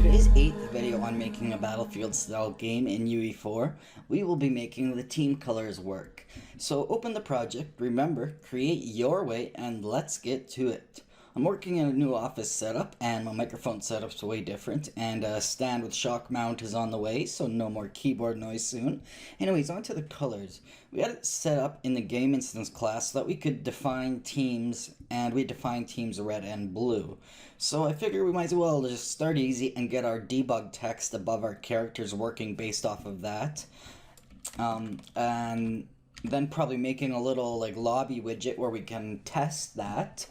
today's 8th video on making a battlefield style game in UE4, we will be making the team colors work. So open the project, remember, create your way, and let's get to it. I'm working in a new office setup, and my microphone setup's way different, and a stand with shock mount is on the way, so no more keyboard noise soon. Anyways, on to the colors. We had it set up in the game instance class so that we could define teams, and we defined teams red and blue. So I figure we might as well just start easy and get our debug text above our characters working based off of that. And then probably making a little like lobby widget where we can test that.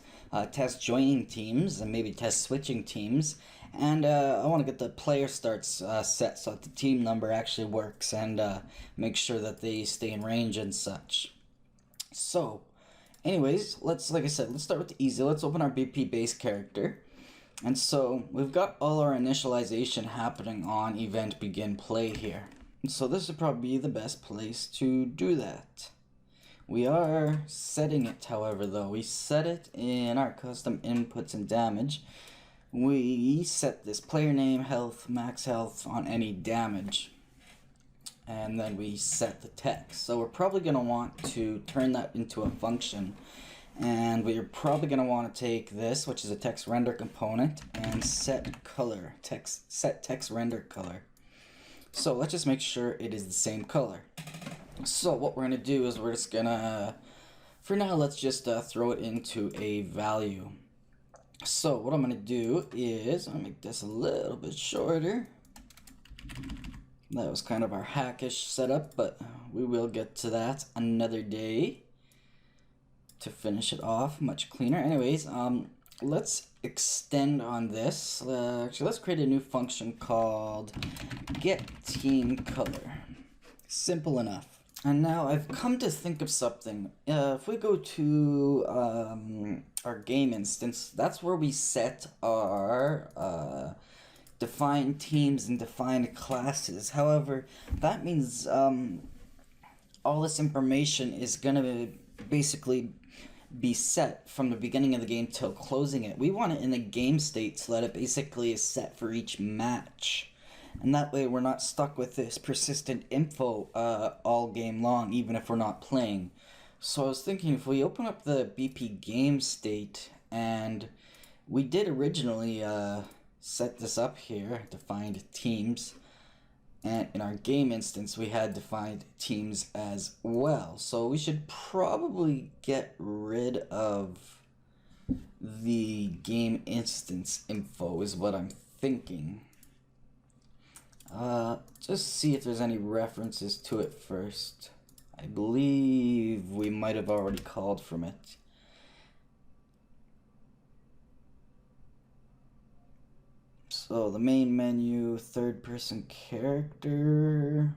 Test joining teams and maybe test switching teams, and I want to get the player starts set so that the team number actually works, and make sure that they stay in range and such. So anyways, like I said, let's start with the easy. Let's open our BP base character, and so we've got all our initialization happening on event begin play here, and so this would probably be the best place to do that. We are setting it, however, though. We set it in our custom inputs and damage. We set this player name, health, max health on any damage. And then we set the text. So we're probably going to want to turn that into a function. And we're probably going to want to take this, which is a text render component, and set color, set text render color. So let's just make sure it is the same color. So what we're going to do is we're just going to, for now, let's just throw it into a value. So what I'm going to do is, I'll make this a little bit shorter. That was kind of our hackish setup, but we will get to that another day to finish it off much cleaner. Anyways, let's extend on this. Actually, let's create a new function called getTeamColor. Simple enough. And now I've come to think of something. If we go to our game instance, that's where we set our defined teams and defined classes. However, that means all this information is going to basically be set from the beginning of the game till closing it. We want it in a game state so that it basically is set for each match. And that way we're not stuck with this persistent info all game long, even if we're not playing. So I was thinking, if we open up the BP game state, and we did originally set this up here, defined teams, and in our game instance we had defined teams as well. So we should probably get rid of the game instance info is what I'm thinking. Just see if there's any references to it first. I believe we might have already called from it. So the main menu, third person character.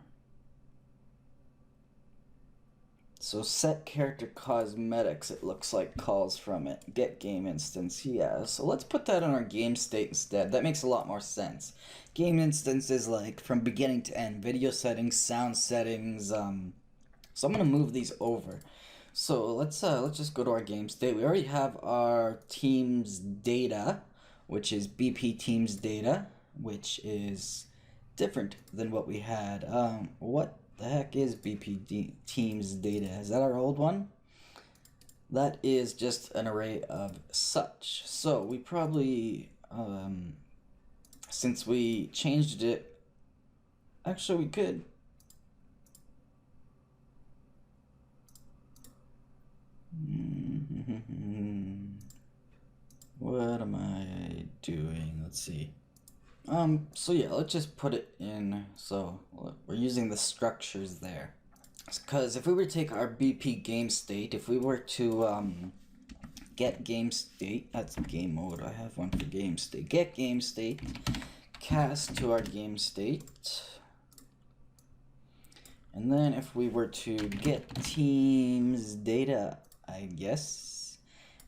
So set character cosmetics, it looks like calls from it. Get game instance, yeah. So let's put that in our game state instead. That makes a lot more sense. Game instance is like from beginning to end, video settings, sound settings. So I'm gonna move these over. So let's just go to our game state. We already have our teams data, which is BP teams data, which is different than what we had. What the heck is BP teams data? Is that our old one? That is just an array of such. So we probably, since we changed it, actually we could. What am I doing? Let's see. So yeah, let's just put it in. So we're using the structures there. Because if we were to take our BP game state, if we were to get game state, that's game mode. I have one for game state. Get game state, cast to our game state. And then if we were to get teams data, I guess,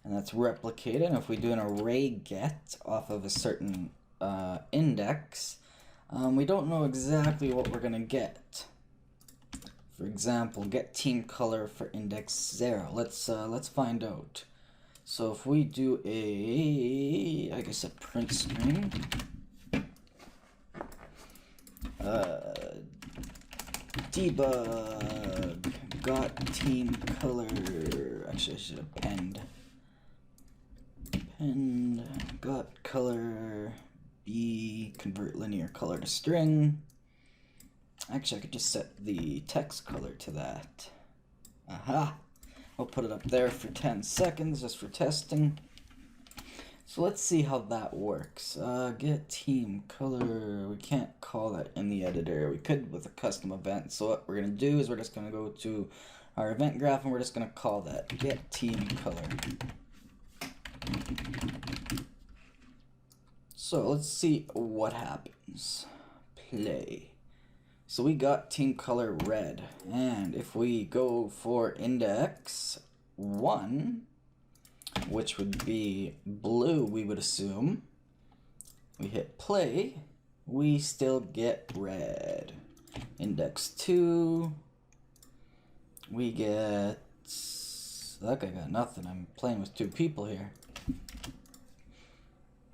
and that's replicated. And if we do an array get off of a certain index, we don't know exactly what we're gonna get. For example, get team color for index 0. Let's find out. So if we do a, I guess, a print string, debug got team color. Actually, I should have penned got color B, convert linear color to string. Actually, I could just set the text color to that. Aha! I'll put it up there for 10 seconds just for testing. So let's see how that works. Get team color. We can't call that in the editor. We could with a custom event. So what we're going to do is we're just going to go to our event graph and we're just going to call that get team color. So let's see what happens. Play. So we got team color red, and if we go for index 1, which would be blue, we would assume, we hit play, we still get red. Index 2, we get, that guy got nothing. I'm playing with 2 people here.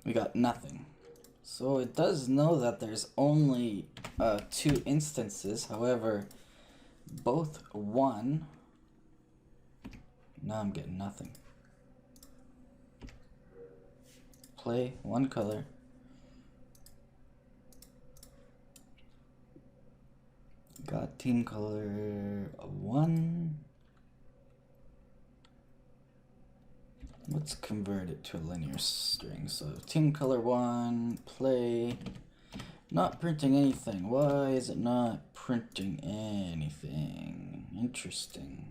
We got nothing. So it does know that there's only 2 instances. However, both 1. Now I'm getting nothing. Play 1 color. Got team color 1. Let's convert it to a linear string. So team color 1, play, not printing anything. Why is it not printing anything? Interesting.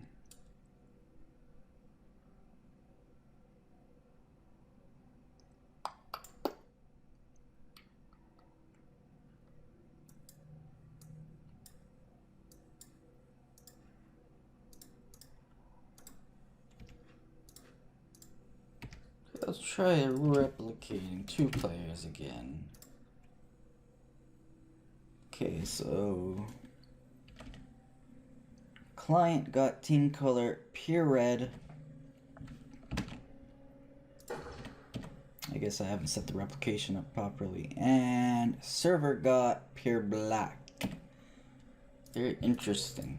Let's try replicating 2 players again. Okay, so client got team color pure red. I guess I haven't set the replication up properly. And server got pure black. Very interesting.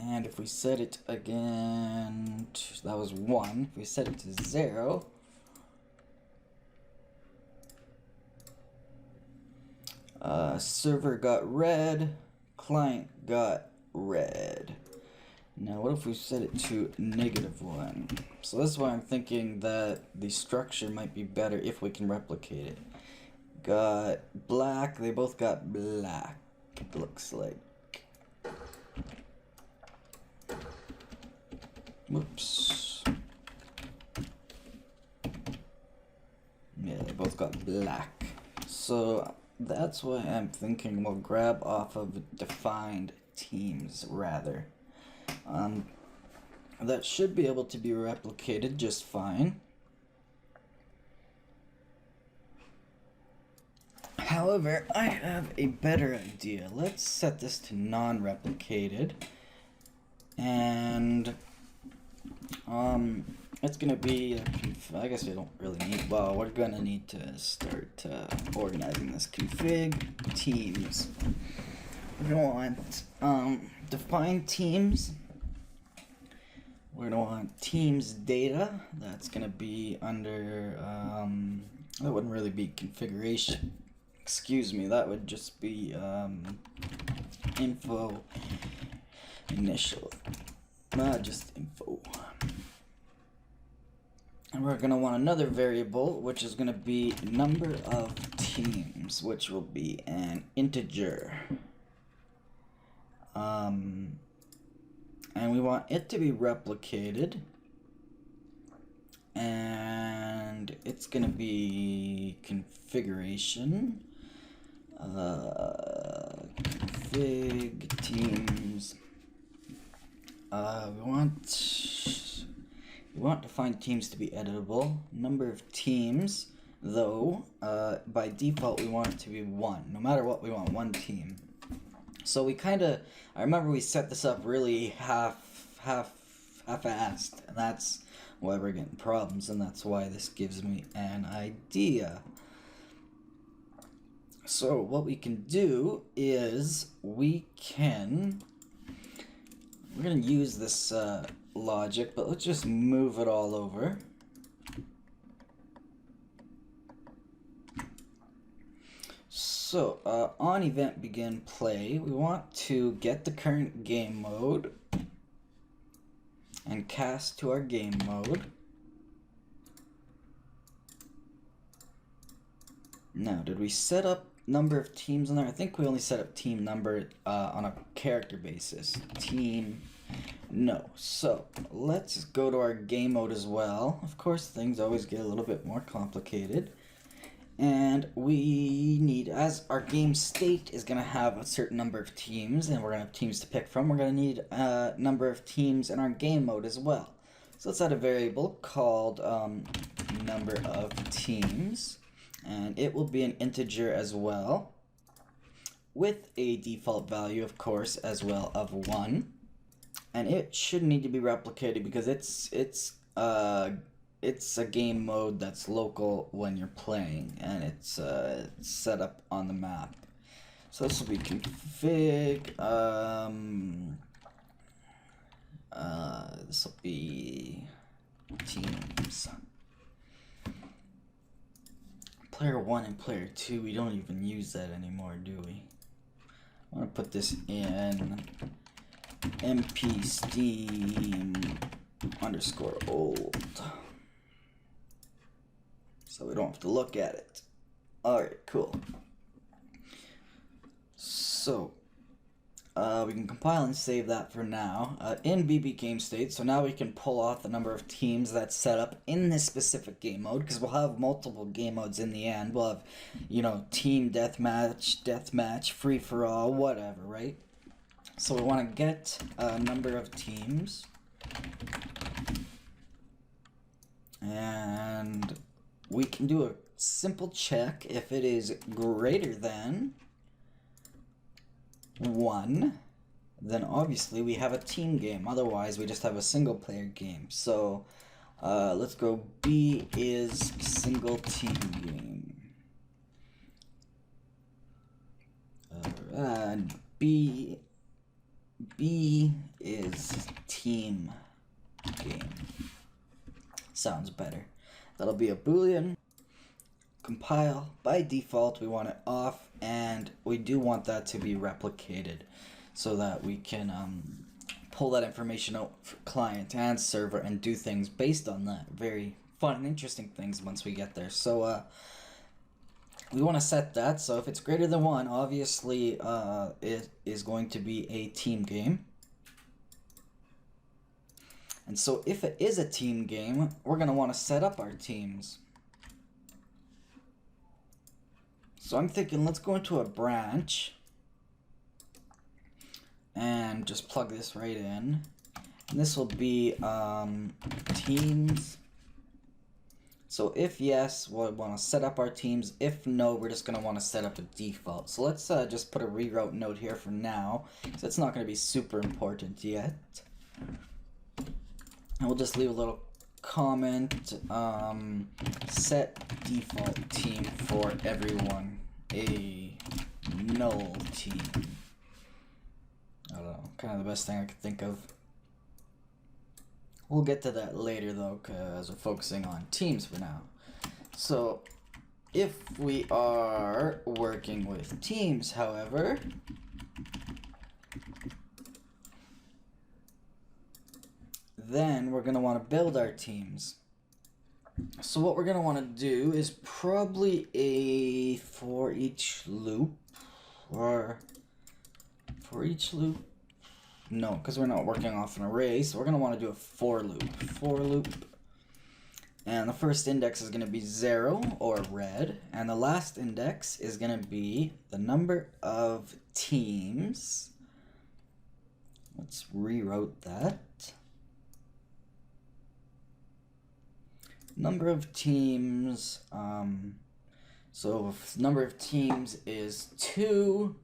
And if we set it again, that was 1. If we set it to 0, server got red, client got red. Now what if we set it to -1? So this is why I'm thinking that the structure might be better if we can replicate it. Got black, they both got black, it looks like. Whoops. Yeah, they both got black. So that's why I'm thinking we'll grab off of defined teams rather. That should be able to be replicated just fine. However, I have a better idea. Let's set this to non-replicated. And it's gonna be I guess we don't really need, well, we're gonna need to start organizing this config teams. We're gonna want define teams. We're gonna want teams data. That's gonna be under that wouldn't really be configuration, excuse me, that would just be info initial, not just info. And we're going to want another variable, which is going to be number of teams, which will be an integer. And we want it to be replicated. And it's going to be configuration. Config teams. We want defined teams to be editable. Number of teams, though, by default we want it to be 1. No matter what, we want 1 team. So we I remember we set this up really half-assed, and that's why we're getting problems, and that's why this gives me an idea. So what we can do is we're gonna use this logic, but let's just move it all over. So on event begin play, we want to get the current game mode and cast to our game mode. Now, did we set up number of teams on there? I think we only set up team number on a character basis. Team, no. So let's go to our game mode as well. Of course, things always get a little bit more complicated. And we need, as our game state is going to have a certain number of teams, and we're going to have teams to pick from, we're going to need a number of teams in our game mode as well. So let's add a variable called number of teams, and it will be an integer as well, with a default value, of course, as well of 1. And it should need to be replicated because it's a game mode that's local when you're playing, and it's set up on the map. So this will be config. This will be teams. Player 1 and player 2, we don't even use that anymore, do we? I want to put this in mp steam _old. So we don't have to look at it. Alright, cool. So, we can compile and save that for now in BB game state. So now we can pull off the number of teams that's set up in this specific game mode, because we'll have multiple game modes in the end. We'll have, you know, team deathmatch, free for all, whatever, right? So we want to get a number of teams, and we can do a simple check. If it is greater than 1, then obviously we have a team game. Otherwise, we just have a single player game. So let's go B is single team game. And B is team game. Sounds better. That'll be a Boolean. Compile. By default, we want it off, and we do want that to be replicated so that we can pull that information out for client and server and do things based on that. Very fun and interesting things once we get there. So we want to set that. So if it's greater than 1, obviously it is going to be a team game. And so if it is a team game, we're going to want to set up our teams. So I'm thinking, let's go into a branch and just plug this right in. And this will be teams. So if yes, we'll want to set up our teams. If no, we're just going to want to set up a default. So let's just put a reroute note here for now, because it's not going to be super important yet. And we'll just leave a little comment, set default team for everyone, a null team. I don't know, kind of the best thing I could think of. We'll get to that later though, because we're focusing on teams for now. So if we are working with teams, however, then we're going to want to build our teams. So what we're going to want to do is probably a for each loop, or for each loop. No, because we're not working off an array, so we're going to want to do a for loop. And the first index is going to be 0, or red, and the last index is going to be the number of teams. Let's rewrite that. Number of teams, so if number of teams is 2,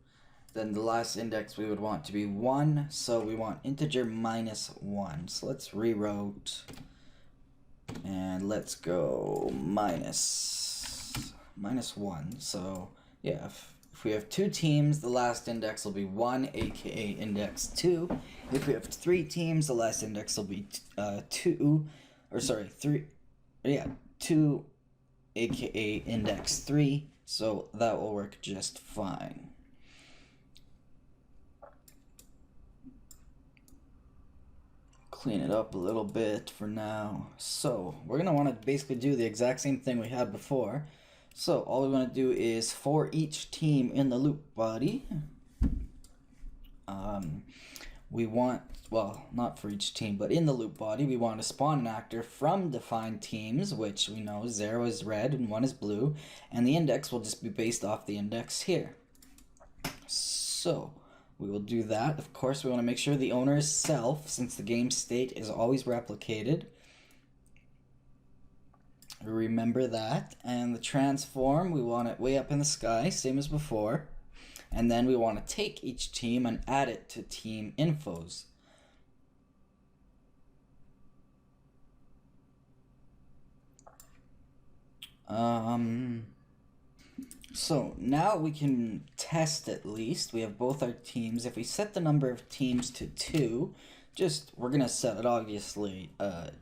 then the last index we would want to be 1, so we want integer -1. So let's rewrite, and let's go minus 1. So yeah, If we have 2 teams, the last index will be 1, aka index 2. If we have 3 teams, the last index will be 2, 2, aka index 3. So that will work just fine. Clean it up a little bit for now. So we're going to want to basically do the exact same thing we had before. So all we want to do is for each team in the loop body, we want, well, not for each team, but in the loop body, we want to spawn an actor from defined teams, which we know 0 is red and 1 is blue, and the index will just be based off the index here. So we will do that. Of course, we want to make sure the owner is self, since the game state is always replicated. Remember that. And the transform, we want it way up in the sky, same as before. And then we want to take each team and add it to team infos. So now we can test at least. We have both our teams. If we set the number of teams to 2, we're gonna set it obviously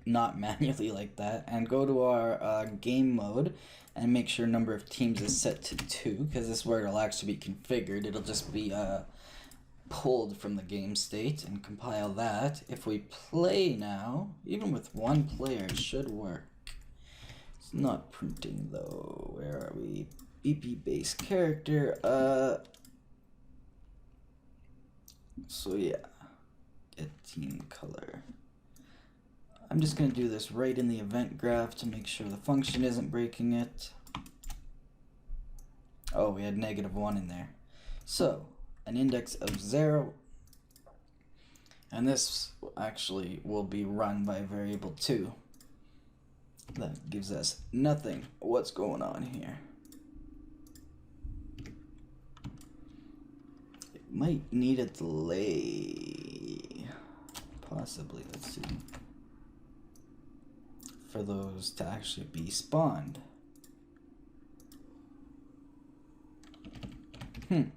not manually like that, and go to our game mode and make sure number of teams is set to 2, because this is where it'll actually be configured. It'll just be pulled from the game state and compile that. If we play now, even with 1 player, it should work. It's not printing though. Where are we? BP base character. So yeah. Get team color. I'm just going to do this right in the event graph to make sure the function isn't breaking it. Oh, we had -1 in there. So, an index of 0. And this actually will be run by a variable 2. That gives us nothing. What's going on here? It might need a delay. Possibly, let's see. For those to actually be spawned. And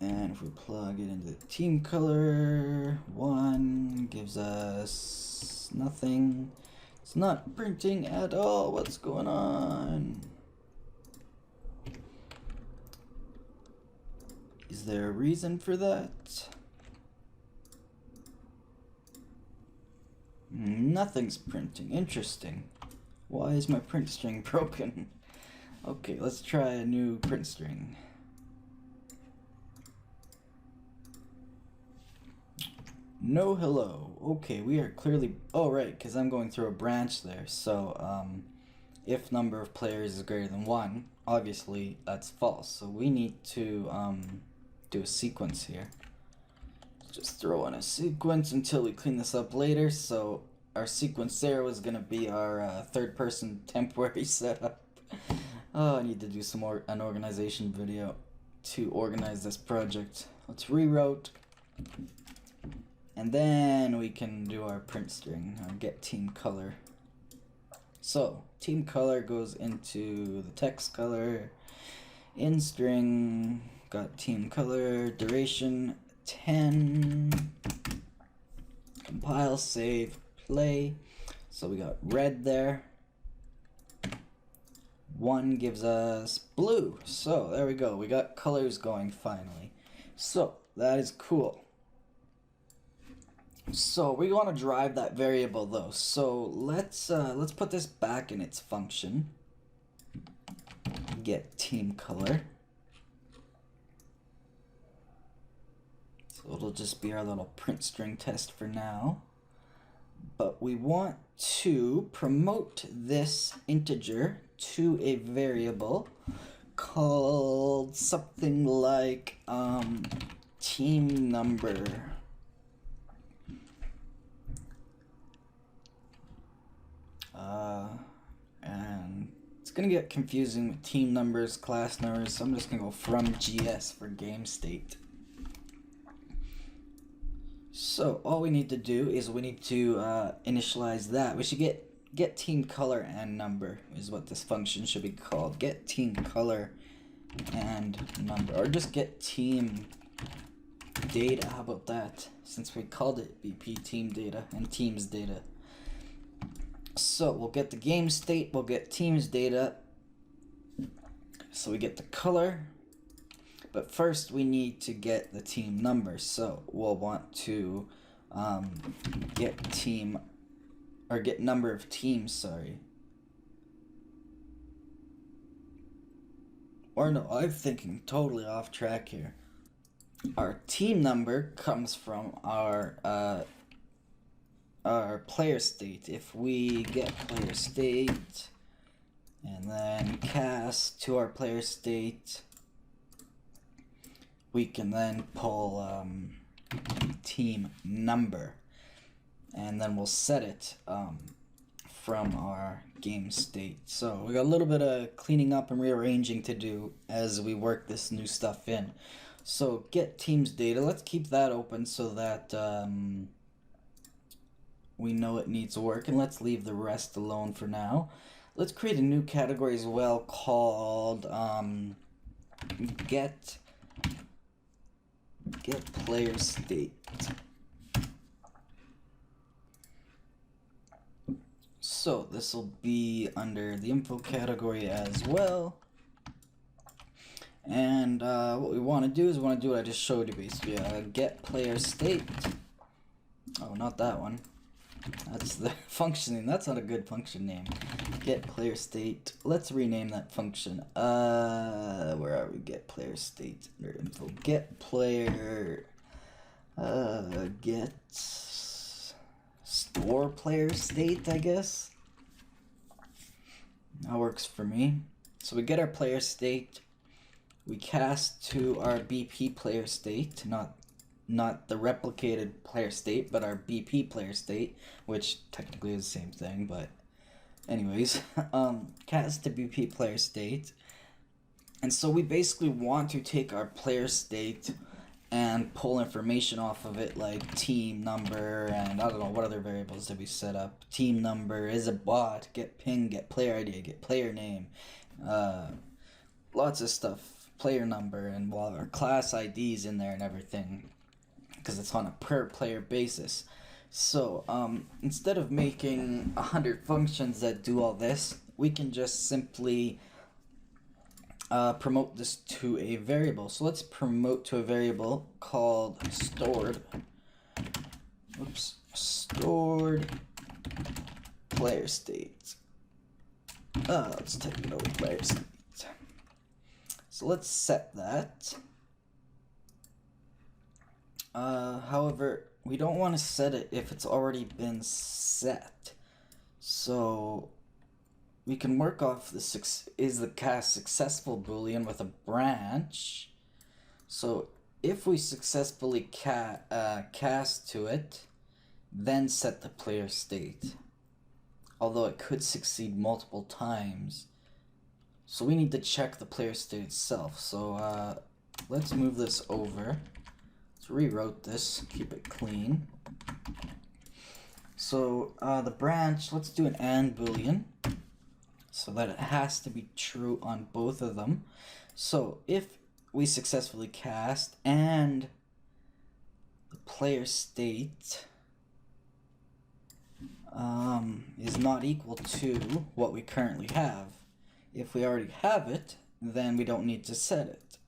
if we plug it into the team color, 1 gives us nothing. It's not printing at all. What's going on? Is there a reason for that? Nothing's printing. Interesting. Why is my print string broken? Okay, let's try a new print string. No hello. Okay, we are clearly... Oh, right, because I'm going through a branch there. So, if number of players is greater than 1, obviously that's false. So we need to do a sequence here. Just throw in a sequence until we clean this up later. So our sequence there was going to be our third-person temporary setup. Oh, I need to do an organization video to organize this project. Let's reroute. And then we can do our print string, our get team color. So, team color goes into the text color, in string, got team color, duration 10, compile, save, play. So we got red there. 1 gives us blue. So there we go. We got colors going finally. So that is cool. So we want to drive that variable though. So let's put this back in its function. Get team color. So it'll just be our little print string test for now. But we want to promote this integer to a variable called something like team number. And it's gonna get confusing with team numbers, class numbers, so I'm just gonna go from GS for game state. So all we need to do is we need to initialize that. We should get team color and number is what this function should be called. Get team color and number, or just get team data. How about that? Since we called it BP team data and teams data. So we'll get the game state, we'll get teams data. So we get the color, but first we need to get the team number. So we'll want to get team, or get number of teams, sorry. Or no, I'm thinking totally off track here. Our team number comes from our player state. If we get player state and then cast to our player state, we can then pull team number, and then we'll set it from our game state. So we got a little bit of cleaning up and rearranging to do as we work this new stuff in. So get teams data, let's keep that open so that we know it needs work, and let's leave the rest alone for now. Let's create a new category as well called get player state. So this will be under the info category as well. And what we want to do is we want to do what I just showed you basically. Get player state. Oh, not that one. That's the functioning. That's not a good function name. Get player state. Let's rename that function. Where are we? Get player state under info. Get player. Get store player state, I guess. That works for me. So we get our player state. We cast to our BP player state, not the replicated player state, but our BP player state, which technically is the same thing, but anyways, cast to BP player state. And so we basically want to take our player state and pull information off of it, like team number, and I don't know what other variables did we set up. Team number, is a bot, get ping, get player ID, get player name, lots of stuff, player number, and while our class IDs in there and everything, because it's on a per player basis. So instead of making 100 functions that do all this, we can just simply promote this to a variable. So let's promote to a variable called stored player state. Let's take it over player state. So let's set that. However, we don't want to set it if it's already been set. So we can work off is the cast successful boolean with a branch. So if we successfully cast to it, then set the player state. Although it could succeed multiple times. So we need to check the player state itself. So let's move this over. Let's rewrote this, keep it clean. So the branch, let's do an AND boolean, so that it has to be true on both of them. So if we successfully cast and the player state is not equal to what we currently have, if we already have it, then we don't need to set it.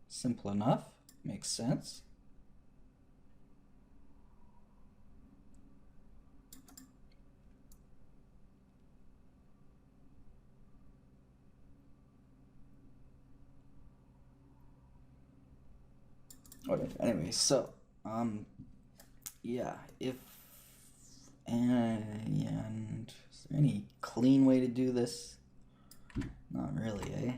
Simple enough, makes sense. Whatever. Anyway, so yeah, if and is there any clean way to do this? Not really, eh?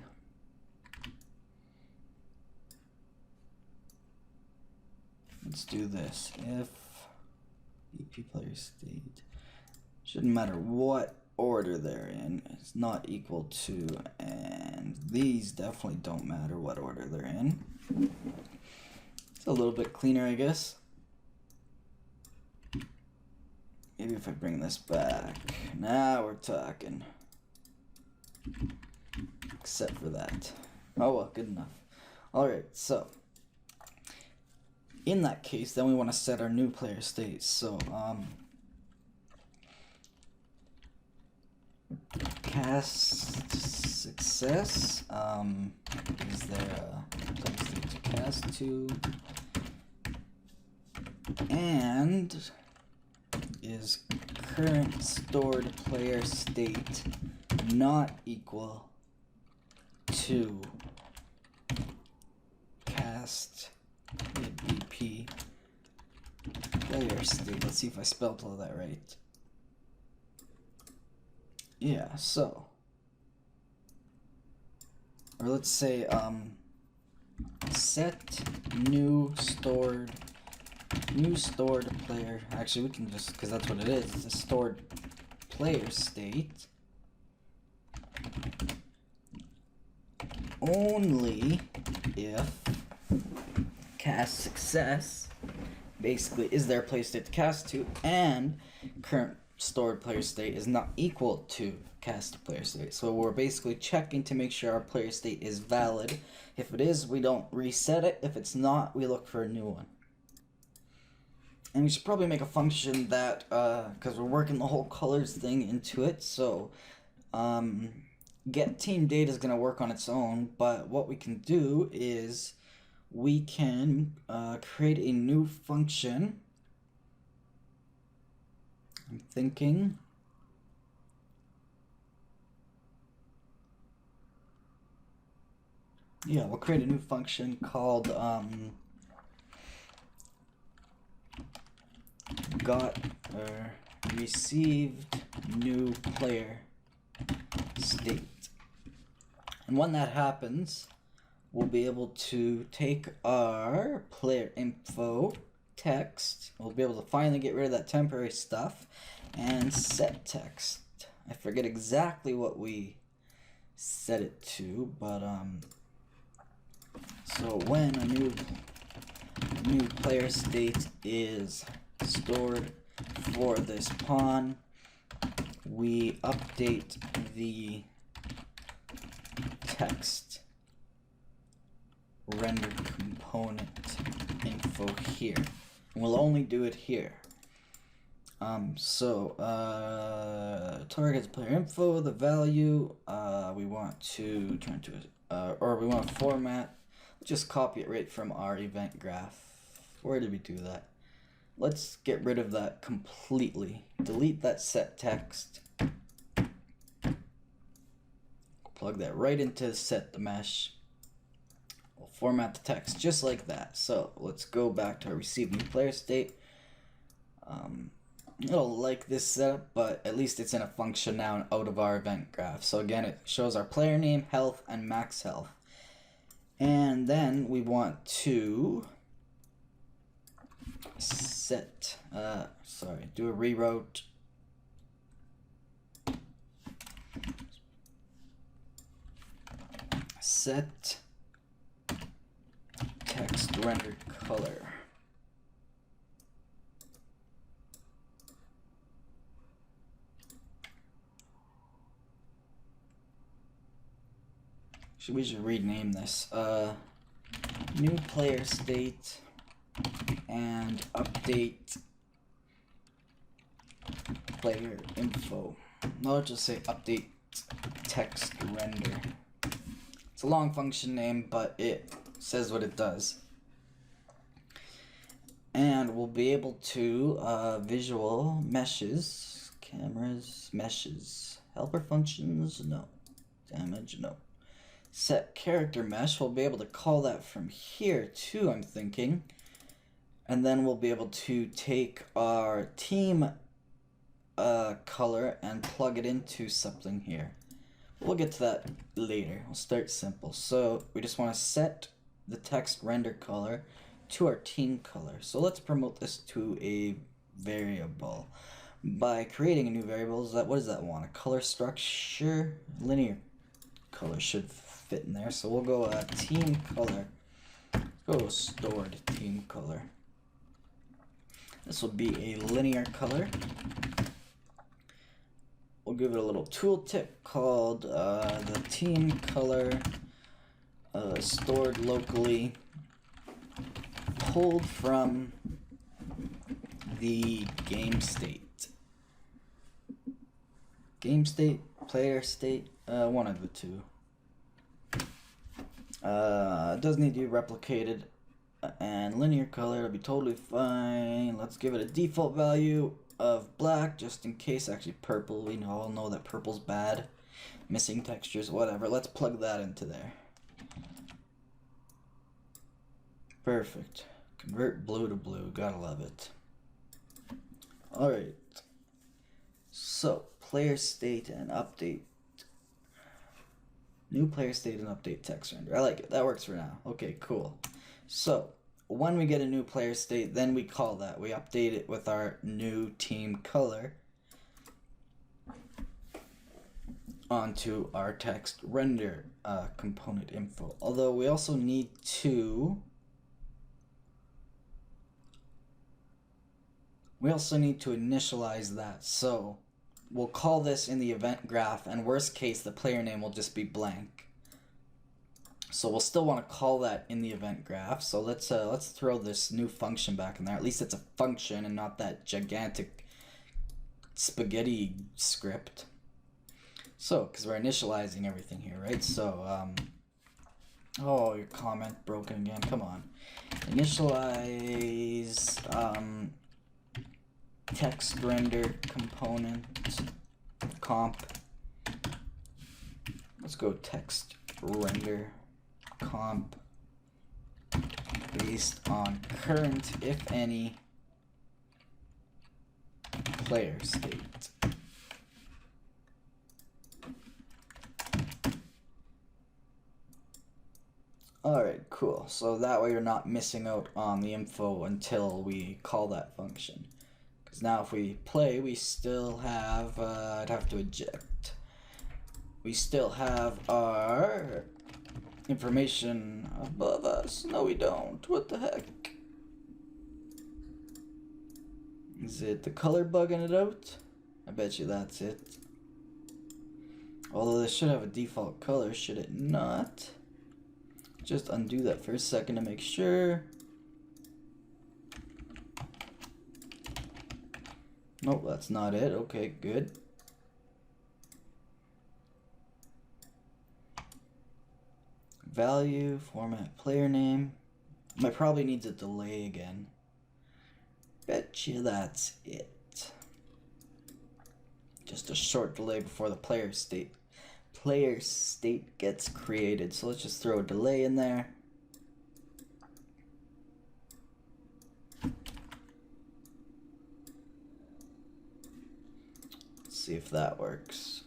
Let's do this. If BP player state, shouldn't matter what order they're in, it's not equal to, and these definitely don't matter what order they're in. It's a little bit cleaner, I guess. Maybe if I bring this back, now we're talking. Except for that. Oh well, good enough. Alright, so in that case, then we want to set our new player state. So cast success, is there a player state to cast to, and is current stored player state not equal to cast BP player state. Let's see if I spelled all that right. Yeah, so, or let's say set new stored player. Actually, we can just, because that's what it is. It's a stored player state only if cast success basically is there a player state to cast to, and current stored player state is not equal to cast player state. So we're basically checking to make sure our player state is valid. If it is, we don't reset it. If it's not, we look for a new one. And we should probably make a function that, because we're working the whole colors thing into it, so get team data is going to work on its own, but what we can do is we can create a new function. I'm thinking yeah, we'll create a new function called received new player state. And when that happens, we'll be able to take our player info text. We'll be able to finally get rid of that temporary stuff and set text. I forget exactly what we set it to, but so when a new player state is stored for this pawn, we update the text render component info here. And we'll only do it here. Targets player info, the value, we want to turn to or we want to format. Just copy it right from our event graph. Where did we do that? Let's get rid of that completely. Delete that set text. Plug that right into set the mesh. We'll format the text just like that. So let's go back to our receive new player state. It'll like this setup, but at least it's in a function now and out of our event graph. So again, it shows our player name, health, and max health. And then we want to set, do a reroute. Set text render color. We should rename this new player state and update player info. I'll just say update text render. It's a long function name, but it says what it does. And we'll be able to visual meshes, cameras, meshes, helper functions, no, damage, no. Set character mesh, we'll be able to call that from here too, I'm thinking. And then we'll be able to take our team color and plug it into something here. We'll get to that later. We'll start simple. So we just want to set the text render color to our team color. So let's promote this to a variable by creating a new variable. What does that want? A color structure? Linear color should fit in there. So we'll go team color. Go stored team color. This will be a linear color. We'll give it a little tooltip called the team color stored locally, pulled from the game state. Game state, player state, one of the two. It does need to be replicated, and linear color will be totally fine. Let's give it a default value of black, just in case. Actually, purple. We all know that purple's bad. Missing textures, whatever. Let's plug that into there. Perfect. Convert blue to blue. Gotta love it. Alright. So, player state and update. New player state and update text render. I like it. That works for now. Okay, cool. So, when we get a new player state, then we call that. We update it with our new team color onto our text render component info. Although we also need to initialize that. So we'll call this in the event graph, and worst case the player name will just be blank. So we'll still want to call that in the event graph. So let's throw this new function back in there. At least it's a function and not that gigantic spaghetti script. So, because we're initializing everything here, right? So, oh, your comment broken again. Come on. Initialize text render component comp. Let's go text render comp based on current, if any, player state. Alright, cool. So that way you're not missing out on the info until we call that function. Because now if we play, we still have, I'd have to eject. We still have our information above us. No, we don't. What the heck? Is it the color bugging it out? I bet you that's it. Although this should have a default color, should it not? Just undo that for a second to make sure. Nope, that's not it. Okay, good. Value, format, player name. Might probably needs a delay again. Betcha that's it. Just a short delay before the player state gets created. So let's just throw a delay in there. Let's see if that works.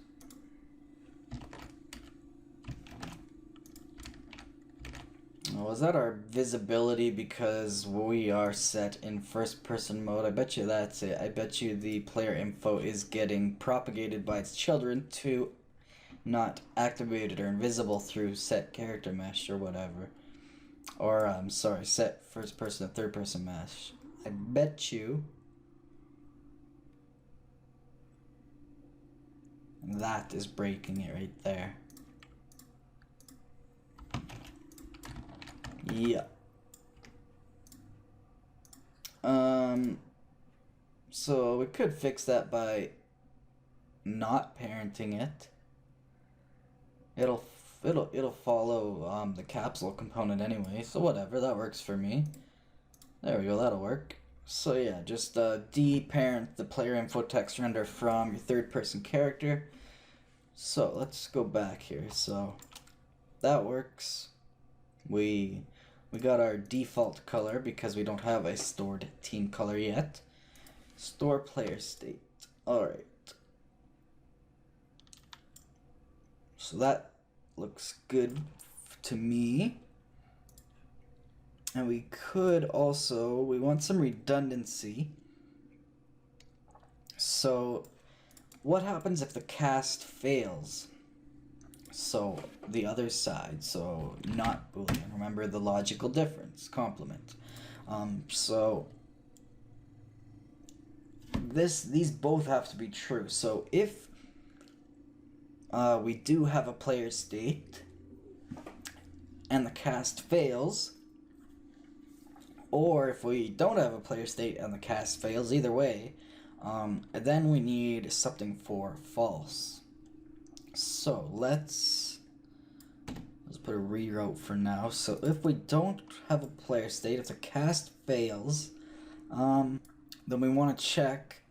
Oh, is that our visibility because we are set in first person mode? I bet you that's it. I bet you the player info is getting propagated by its children to not activated or invisible through set character mesh or whatever. Or, sorry, set first person and third person mesh. I bet you that is breaking it right there. Yeah. So we could fix that by not parenting it. It'll follow the capsule component anyway, so whatever, that works for me. There we go, that'll work. So yeah, just de-parent the player info text render from your third person character. So let's go back here. So that works. We got our default color because we don't have a stored team color yet. Store player state. Alright. So that looks good to me. And we could also, we want some redundancy. So what happens if the cast fails? So the other side, so not Boolean. Remember the logical difference, complement. So these both have to be true. So if we do have a player state and the cast fails, or if we don't have a player state and the cast fails, either way, then we need something for false. So let's put a reroute for now. So if we don't have a player state, if the cast fails, then we want to check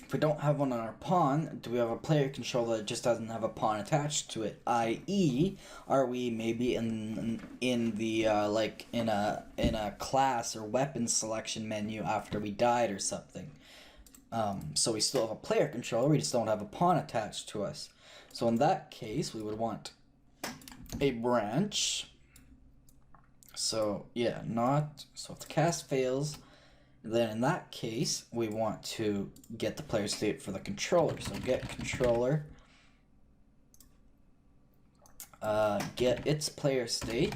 if we don't have one on our pawn, do we have a player controller that just doesn't have a pawn attached to it? I.e., are we maybe in the like in a class or weapon selection menu after we died or something? So we still have a player controller, we just don't have a pawn attached to us. So in that case, we would want a branch. So yeah, so if the cast fails, then in that case, we want to get the player state for the controller. So get controller, get its player state.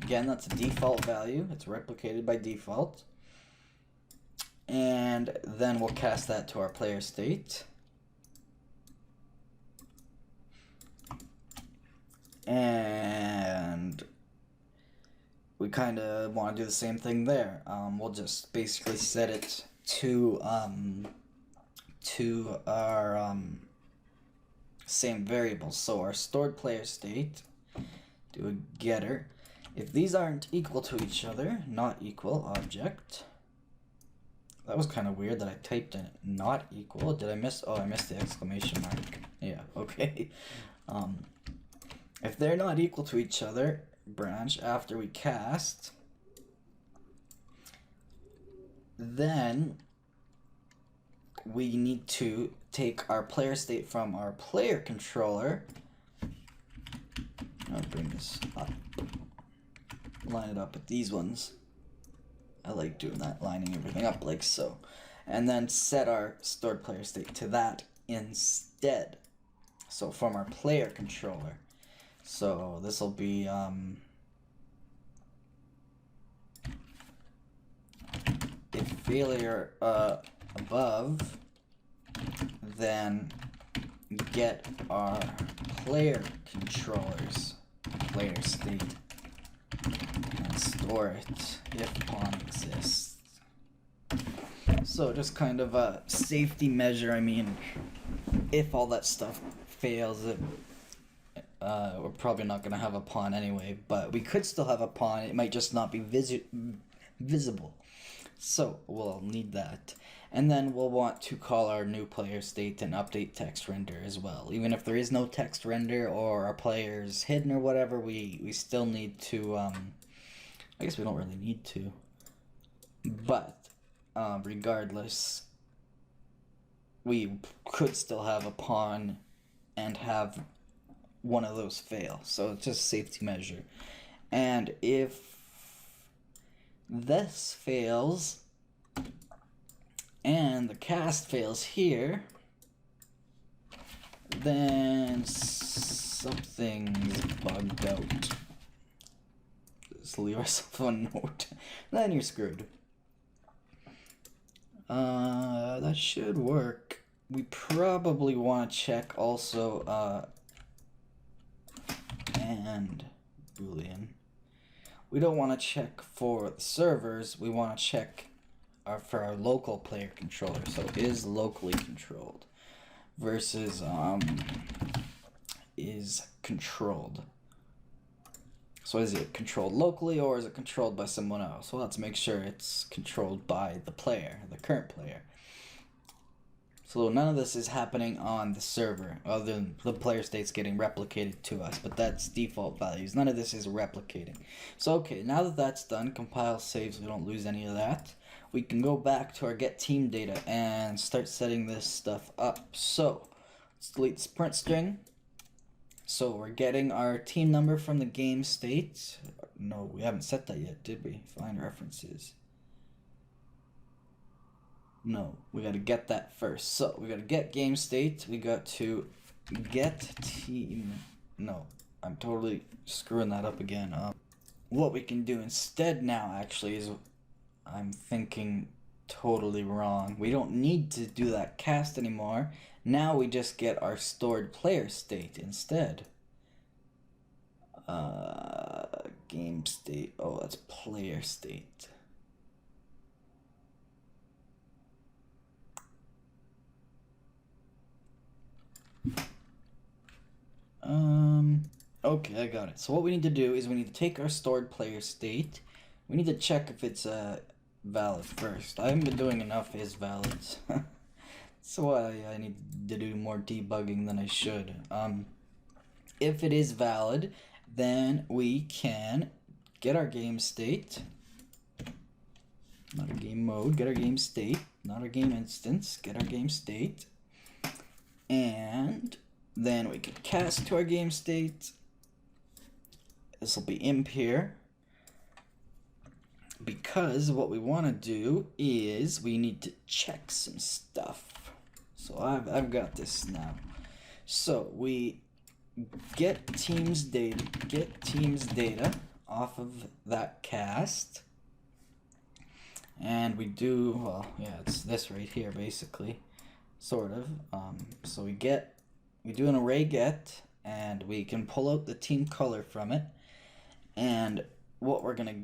Again, that's a default value. It's replicated by default. And then we'll cast that to our player state. And we kind of want to do the same thing there. We'll just basically set it to our same variable. So our stored player state, do a getter. If these aren't equal to each other, not equal object. That was kind of weird that I typed in not equal. Did I miss? Oh, I missed the exclamation mark. Yeah, okay. If they're not equal to each other, branch after we cast, then we need to take our player state from our player controller. I'll bring this up, line it up with these ones. I like doing that, lining everything up like so, and then set our stored player state to that instead. So from our player controller. So this will be if failure above, then get our player controller's player state and store it if pawn exists. So just kind of a safety measure. I mean, if all that stuff fails, we're probably not going to have a pawn anyway, but we could still have a pawn. It might just not be visible. So we'll need that. And then we'll want to call our new player state and update text render as well. Even if there is no text render or our player's hidden or whatever, we still need to, I guess we don't really need to. But regardless, we could still have a pawn and have one of those fail. So it's just a safety measure. And if this fails and the cast fails here, then something's bugged out. Just leave ourselves a note. Then you're screwed. That should work. We probably want to check also and Boolean. We don't want to check for the servers, we want to check for our local player controller. So is locally controlled versus is controlled. So is it controlled locally or is it controlled by someone else? Well, let's make sure it's controlled by the player, the current player. So none of this is happening on the server, other than the player state's getting replicated to us, but that's default values. None of this is replicating. So okay, now that that's done, compile, save so we don't lose any of that. We can go back to our get team data and start setting this stuff up. So let's delete this print string. So we're getting our team number from the game state. No, we haven't set that yet, did we? Find references. No, we got to get that first. So we got to get game state. We got to get team. No, I'm totally screwing that up again. What we can do instead now actually is, I'm thinking totally wrong. We don't need to do that cast anymore. Now we just get our stored player state instead. Game state. Oh, that's player state. Okay, I got it. So what we need to do is we need to take our stored player state. We need to check if it's valid first. I haven't been doing enough is valids. So I need to do more debugging than I should. If it is valid, then we can get our game state. Not our game mode, get our game state. Not our game instance, get our game state. And then we can cast to our game state. This will be imp here. Because what we want to do is we need to check some stuff. So I've got this now. So we get teams data off of that cast. And we do, well, yeah, it's this right here basically, sort of. So we do an array get, and we can pull out the team color from it. And what we're gonna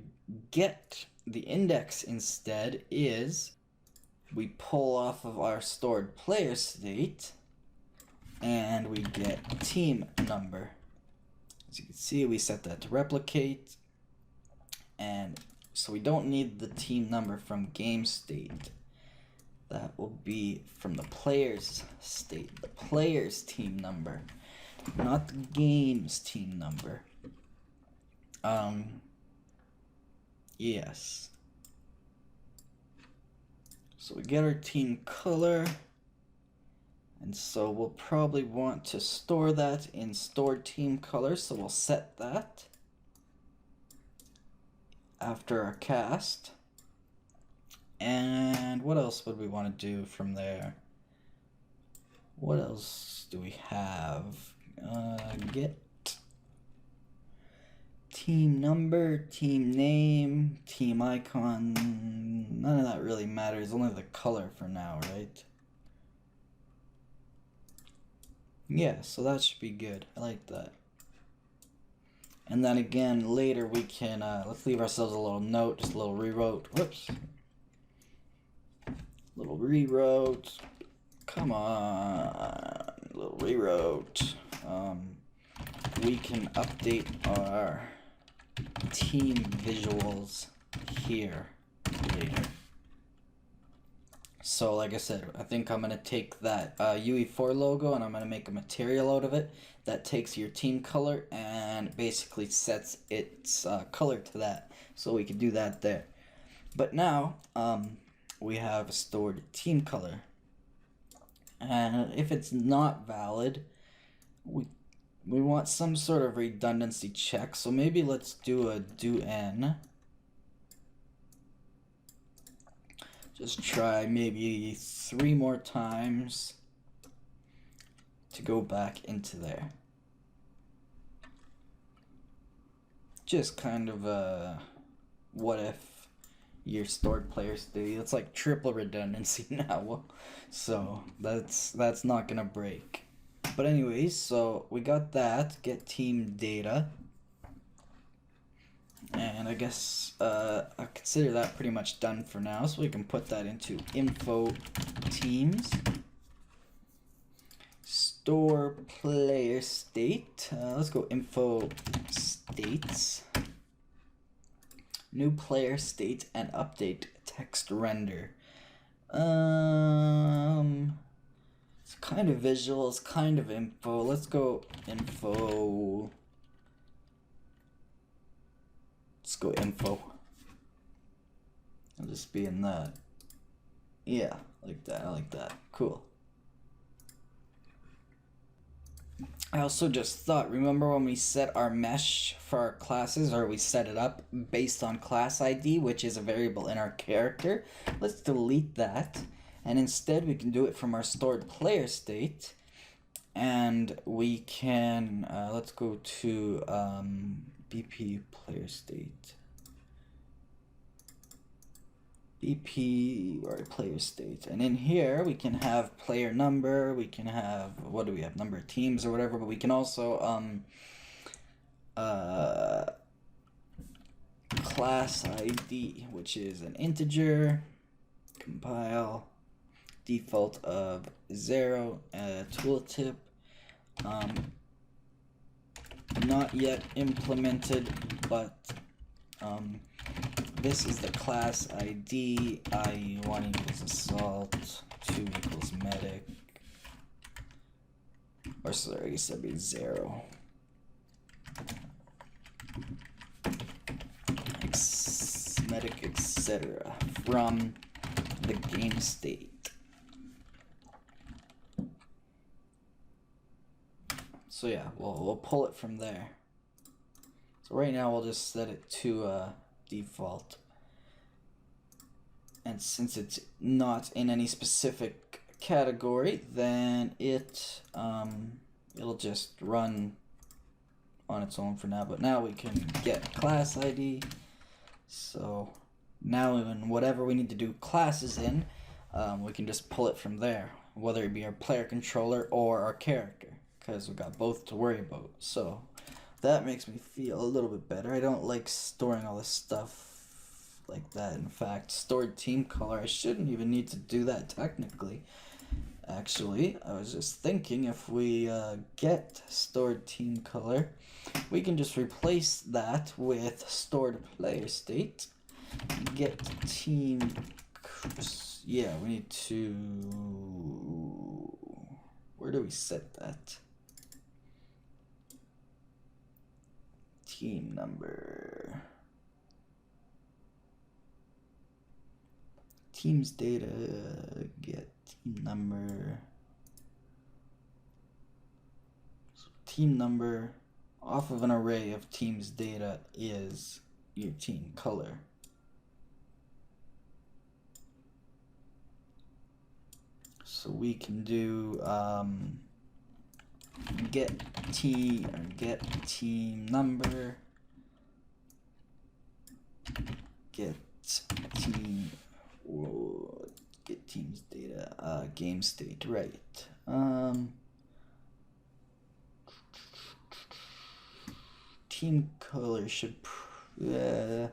get the index instead is we pull off of our stored player state, and we get team number. As you can see, we set that to replicate, and so we don't need the team number from game state. That will be from the player's state, the player's team number, not the game's team number. Yes. So we get our team color, and so we'll probably want to store that in stored team color, so we'll set that after our cast. And what else would we want to do from there? What else do we have? Get team number, team name, team icon. None of that really matters, only the color for now, right? Yeah, so that should be good. I like that. And then again, later we can, let's leave ourselves a little note, just a little rewrote. Whoops. Little rewrote. Come on. Little rewrote. We can update our team visuals here later. So like I said, I think I'm going to take that UE4 logo and I'm going to make a material out of it that takes your team color and basically sets its color to that. So we can do that there. But now we have a stored team color. And if it's not valid, we want some sort of redundancy check. So maybe let's do a do-n. Just try maybe 3 more times to go back into there. Just kind of what if your stored player state, it's like triple redundancy now. So that's not gonna break. But anyways, so we got that, get team data. And I guess I consider that pretty much done for now, so we can put that into info teams. Store player state. Let's go info states. New player state and update text render. It's kind of visual, it's kind of info. Let's go info. Let's go info. I'll just be in that. Yeah, like that. I like that. Cool. I also just thought, remember when we set our mesh for our classes, or we set it up based on class ID, which is a variable in our character? Let's delete that, and instead we can do it from our stored player state, and we can, let's go to BP player state. BP or player state, and in here we can have player number, we can have, what do we have, number of teams or whatever, but we can also class ID, which is an integer, compile, default of 0, tooltip, not yet implemented, but this is the class ID, I1 equals assault, 2 equals medic, or sorry, I guess that'd be 0. Medic, etc. from the game state. So yeah, we'll pull it from there. So right now we'll just set it to default. And since it's not in any specific category, then it'll just run on its own for now. But now we can get class ID. So now in whatever we need to do classes in, we can just pull it from there, whether it be our player controller or our character, because we've got both to worry about. So that makes me feel a little bit better. I don't like storing all this stuff like that. In fact, stored team color, I shouldn't even need to do that technically. Actually, I was just thinking if we get stored team color, we can just replace that with stored player state. Get team, yeah, we need to, where do we set that? Team number. Teams data, get team number. So team number off of an array of teams data is your team color. So we can do get team number, get team, whoa, get teams data, game state, right? Team color should, we'll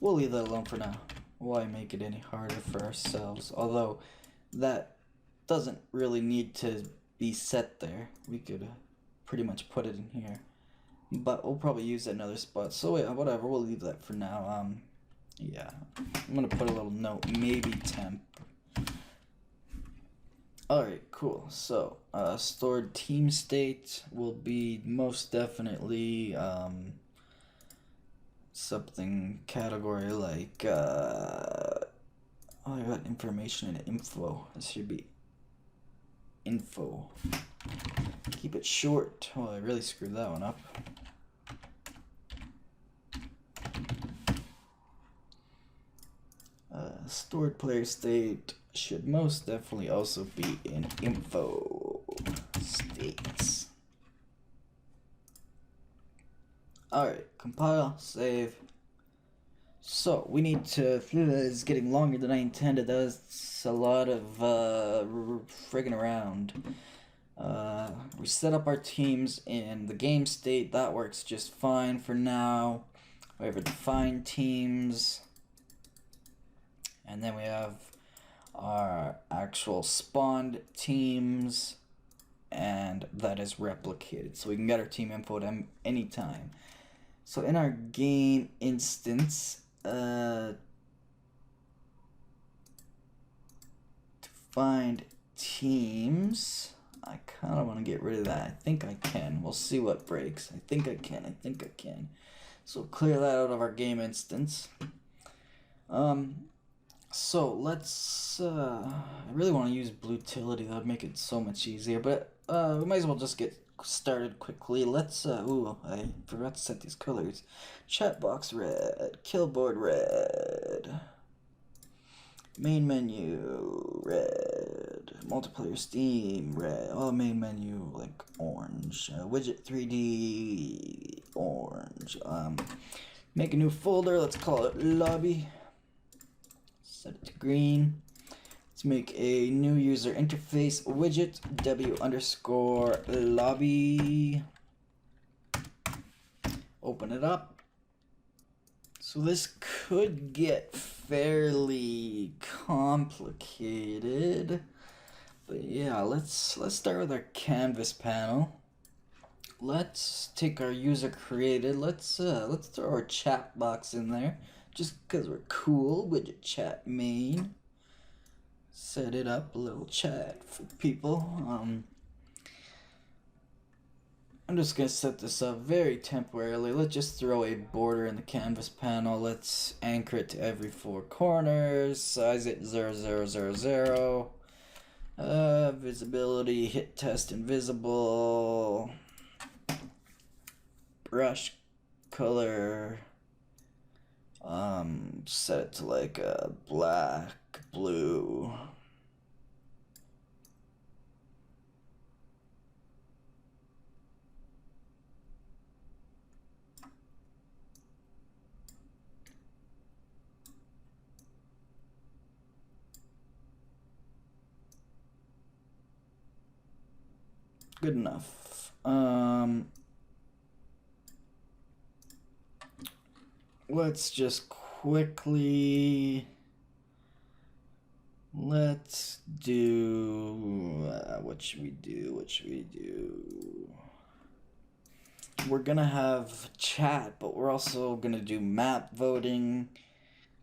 leave that alone for now. Why make it any harder for ourselves? Although that doesn't really need to be set there. We could pretty much put it in here, but we'll probably use it in another spot. So yeah, whatever, we'll leave that for now. Yeah, I'm gonna put a little note, maybe temp. Alright, cool. So stored team state will be most definitely something category like oh, I got information and info. This should be info. Keep it short. Oh, I really screwed that one up. Stored player state should most definitely also be in info states. Alright, compile, save. So we need to, it's getting longer than I intended. That was a lot of friggin' around. We set up our teams in the game state. That works just fine for now. We have our defined teams. And then we have our actual spawned teams, and that is replicated. So we can get our team info at any time. So in our game instance, defined teams, I kind of want to get rid of that. I think I can. We'll see what breaks. I think I can. So clear that out of our game instance. So let's, I really want to use Blutility. That would make it so much easier, but we might as well just get started quickly. Let's, ooh, I forgot to set these colors. Chat box red, keyboard red, main menu red, multiplayer Steam red, oh, main menu like orange, widget 3D orange. Make a new folder, let's call it lobby. Set it to green. Let's make a new user interface widget w_lobby. open it up. So this could get fairly complicated, but yeah, let's start with our canvas panel. Let's take our user created. Let's throw our chat box in there, just because we're cool. Widget chat main. Set it up, a little chat for people. I'm just gonna set this up very temporarily. Let's just throw a border in the canvas panel. Let's anchor it to every 4 corners. Size it 0, 0, 0, 0. Visibility, hit test invisible. Brush color. Set it to like a black, blue. Good enough. Let's just quickly, let's do, what should we do? We're gonna have chat, but we're also gonna do map voting,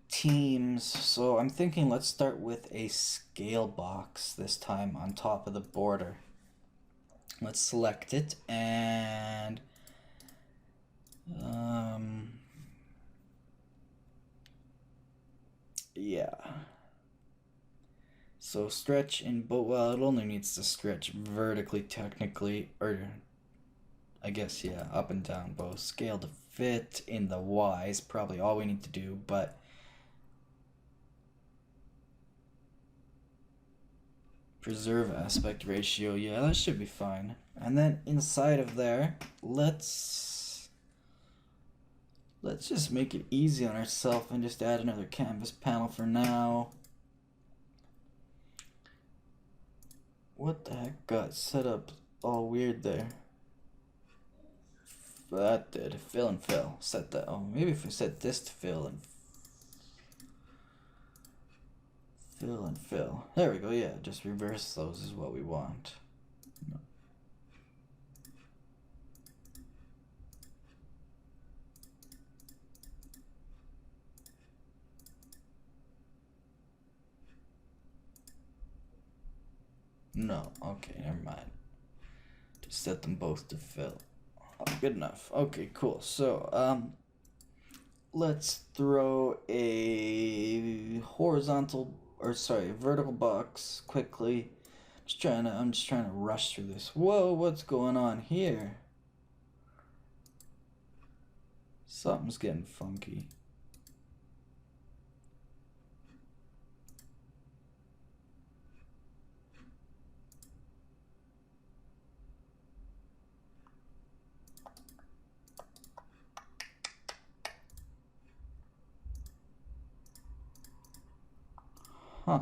teams. So I'm thinking let's start with a scale box this time on top of the border. Let's select it and yeah. So stretch in both, well, it only needs to stretch vertically technically, or I guess, yeah, up and down both. Scale to fit in the Y is probably all we need to do, but preserve aspect ratio, yeah, that should be fine. And then inside of there, let's just make it easy on ourselves and just add another canvas panel for now. What the heck got set up all weird there? That did. Fill and fill. Set that. Oh, maybe if we set this to fill and fill and fill. There we go. Yeah, just reverse those is what we want. No, okay, never mind. Just set them both to fill. Oh, good enough. Okay, cool. So, let's throw a vertical box quickly. I'm just trying to rush through this. Whoa, what's going on here? Something's getting funky. Huh.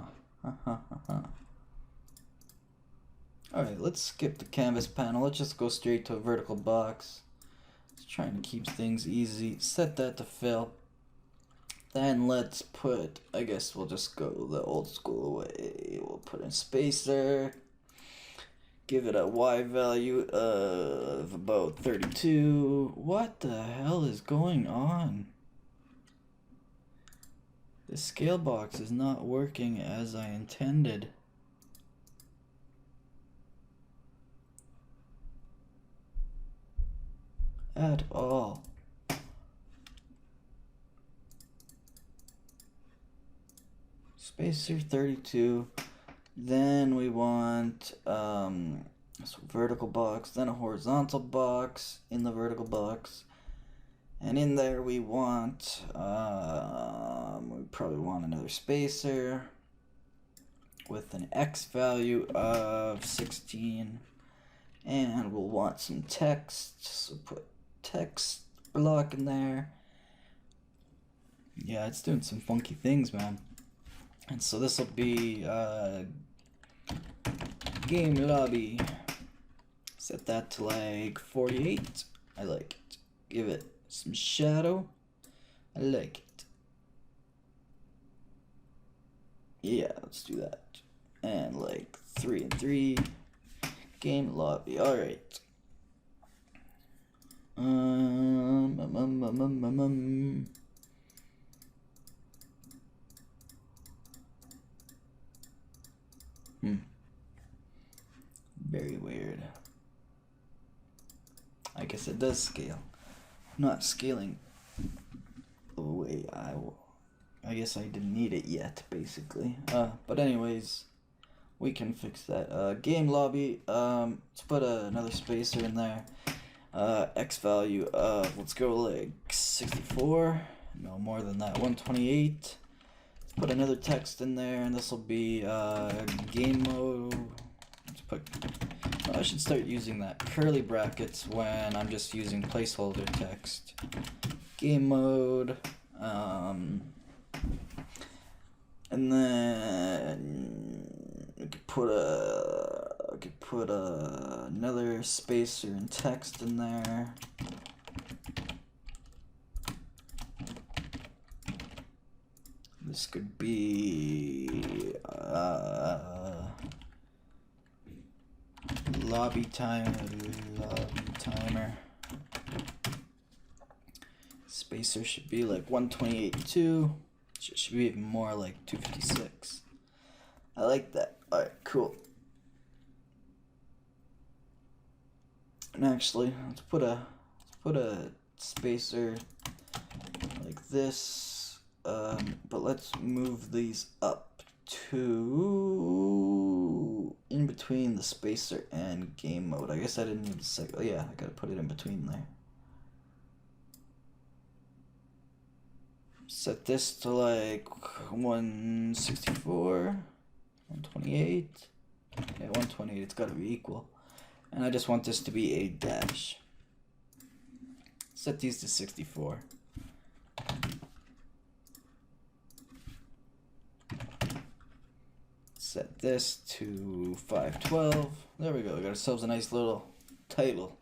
Alright, let's skip the canvas panel. Let's just go straight to a vertical box. Just trying to keep things easy. Set that to fill. Then let's put, I guess we'll just go the old school way. We'll put in spacer. Give it a Y value of about 32. What the hell is going on? The scale box is not working as I intended. At all. Spacer 32. Then we want so vertical box, then a horizontal box in the vertical box. And in there we want, we probably want another spacer with an X value of 16. And we'll want some text, so put text block in there. Yeah, it's doing some funky things, man. And so this will be game lobby. Set that to like 48. I like it. Give it some shadow. I like it. Yeah, let's do that. And like 3 and 3. Game lobby. All right. Very weird. I guess it does scale. Not scaling the way I guess I didn't need it yet, basically. But anyways, we can fix that. Game lobby. Let's put another spacer in there. X value of, let's go like 64. No more than that. 128. Let's put another text in there, and this will be game mode. Let's put. I should start using that curly brackets when I'm just using placeholder text. Game mode. And then we could put another spacer and text in there. This could be lobby timer. Spacer should be like 128.2. Should be even more like 256. I like that. Alright, cool. And actually, let's put a spacer like this. But let's move these up to in between the spacer and game mode. I guess I didn't need to say. Oh yeah, I gotta put it in between there. Set this to like 164, 128. Yeah, 128, it's gotta be equal. And I just want this to be a dash. Set these to 64. Set this to 512. There we go, we got ourselves a nice little table.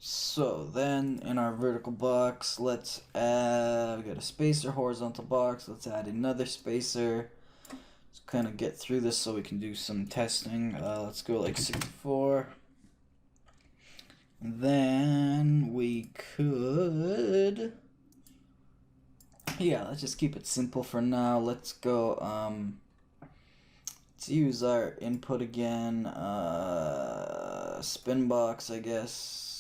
So then in our vertical box, let's add, we got a spacer, horizontal box, let's add another spacer. Let's kind of get through this so we can do some testing. Let's go like 64. And then we could, yeah, let's just keep it simple for now. Let's go, let's use our input again, spin box, I guess.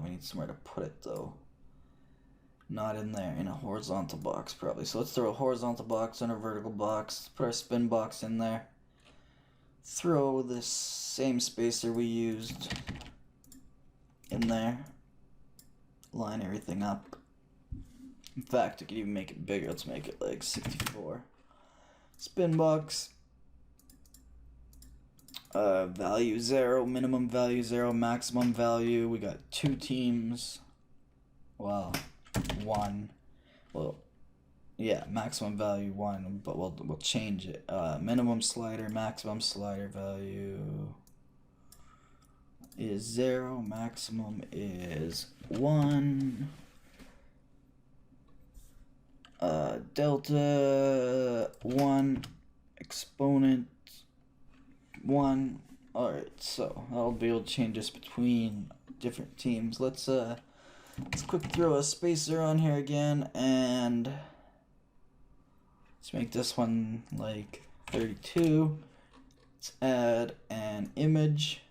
We need somewhere to put it though. Not in there, in a horizontal box probably. So let's throw a horizontal box and a vertical box. Put our spin box in there. Throw this same spacer we used in there. Line everything up. In fact, I could even make it bigger. Let's make it like 64. Spin box. Value 0, minimum value 0, maximum value. We got 2 teams. Well, 1. Well, yeah, maximum value 1, but we'll change it. Minimum slider, maximum slider value is 0, maximum is 1. Delta 1, exponent 1. Alright, so I'll be able to change this between different teams. Let's quick throw a spacer on here again, and let's make this one like 32. Let's add an image,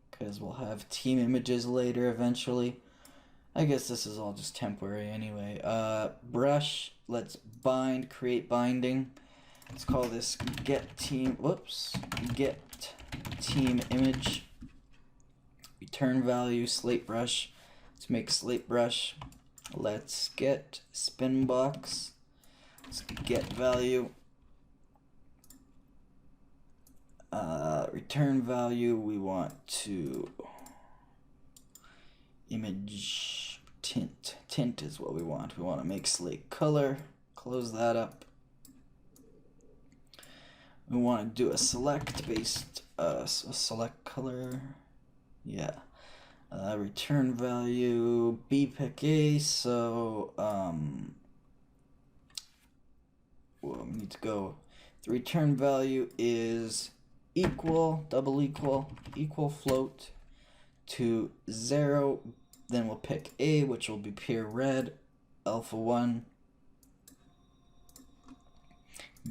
because we'll have team images later eventually. I guess this is all just temporary anyway. Brush, let's bind, create binding. Let's call this get team image. Return value slate brush. Let's make slate brush. Let's get spin box. Let's get value. Return value, we want to image tint. Tint is what we want. We want to make slate color. Close that up. We want to do a select based select color. Yeah. Return value B pick A, so well, we need to go, the return value is equal, double equal float to 0. Then we'll pick A, which will be pure red, alpha 1.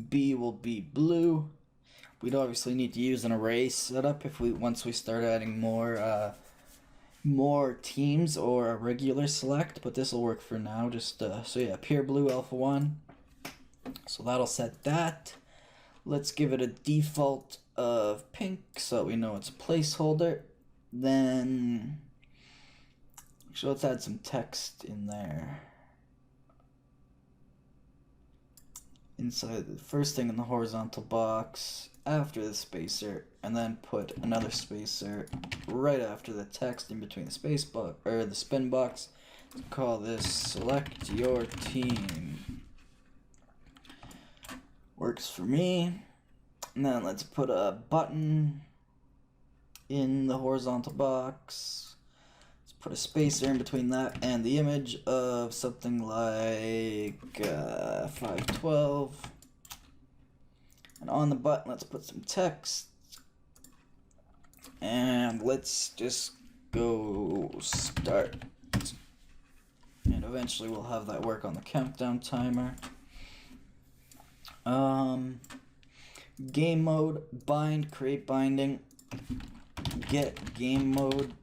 B will be blue. We'd obviously need to use an array setup if once we start adding more teams or a regular select, but this will work for now. Just so yeah, pure blue alpha 1. So that'll set that. Let's give it a default of pink so we know it's a placeholder. Then actually let's add some text in there. Inside the first thing in the horizontal box after the spacer, and then put another spacer right after the text in between the space box or the spin box. Call this select your team. Works for me. And then let's put a button in the horizontal box. Let's put a spacer in between that and the image of something like 512. And on the button, let's put some text. And let's just go start. And eventually we'll have that work on the countdown timer. Game mode, bind, create binding, get game mode,